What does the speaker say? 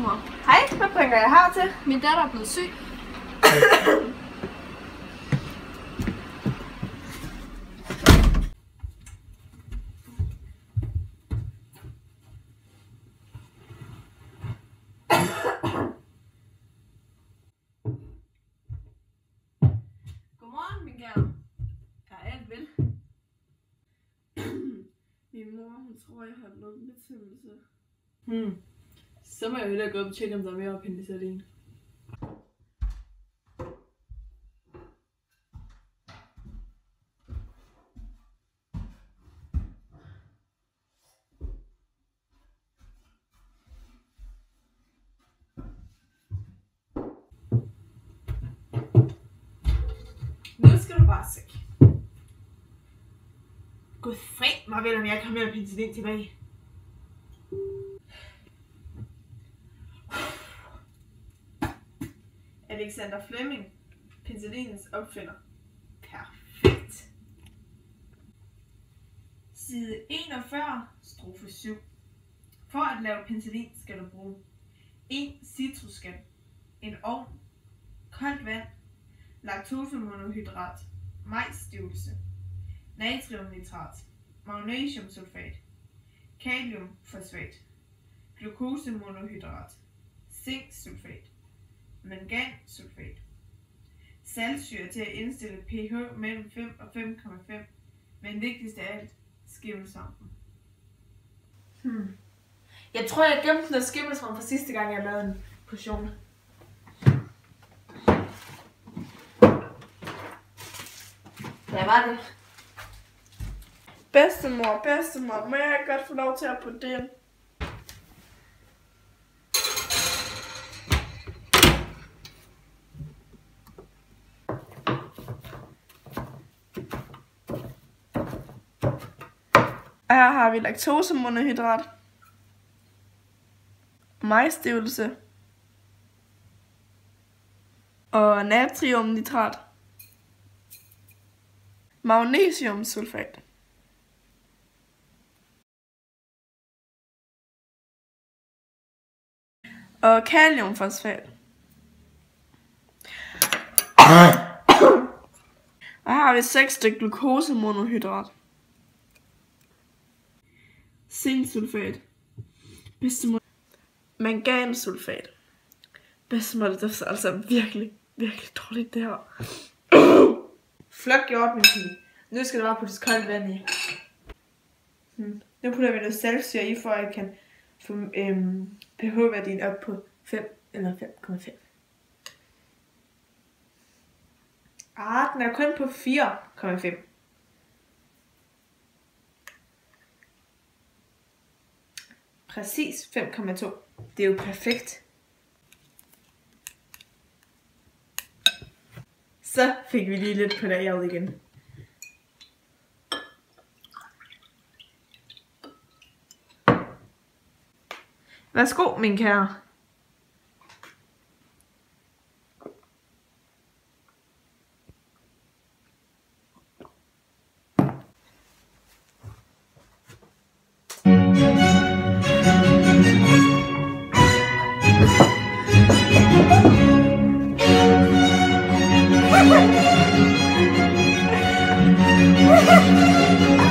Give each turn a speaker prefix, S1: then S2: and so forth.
S1: bedstemor.
S2: Hej, hvad bringer jeg her til?
S1: Min datter er blevet syg.
S2: Godmorgen, min kære. Er alt vel? Min mor, hun tror, jeg har lungebetændelse. Så må jeg jo hellere gå op og tjekke, om der er mere penicillin. Nu skal du bare se. Gud fred mig vel, om jeg ikke har mere penicillin tilbage. Alexander Fleming, penicillinens opfinder. Perfekt. Side 41, strofe 7. For at lave penicillin skal du bruge 1 citrusskal, en ovn, koldt vand, laktosemonohydrat, majsstivelse, natriumnitrat, magnesiumsulfat, kaliumfosfat, glukosemonohydrat, zinksulfat, mangansulfat, saltsyre til at indstille pH mellem 5 og 5,5, men vigtigst af alt, skimmelsvampen. Jeg tror, jeg gemte den der skimmelsvamp fra sidste gang, jeg lavede en portion. Hvad var det? Bedstemor, må jeg godt få lov til at putte det ind? Og her har vi laktosemonohydrat, majsstivelse og natriumnitrat, magnesiumsulfat. Og kaliumfosfat. Og her har vi 6 stykker glukosemonohydrat. Zinksulfat. Bedstemor. Mangansulfat. Bedstemor, det er altså virkelig dårligt det her. Flot gjort, min pige. Nu skal der bare puttes koldt vand i. Nu putter vi noget saltsyre i, for at jeg kan få pH-værdien op på 5 eller 5,5. Den er kun på 4,5. Præcis 5,2. Det er jo perfekt. Så fik vi lige lidt på lageret igen. Værsgo, min kære.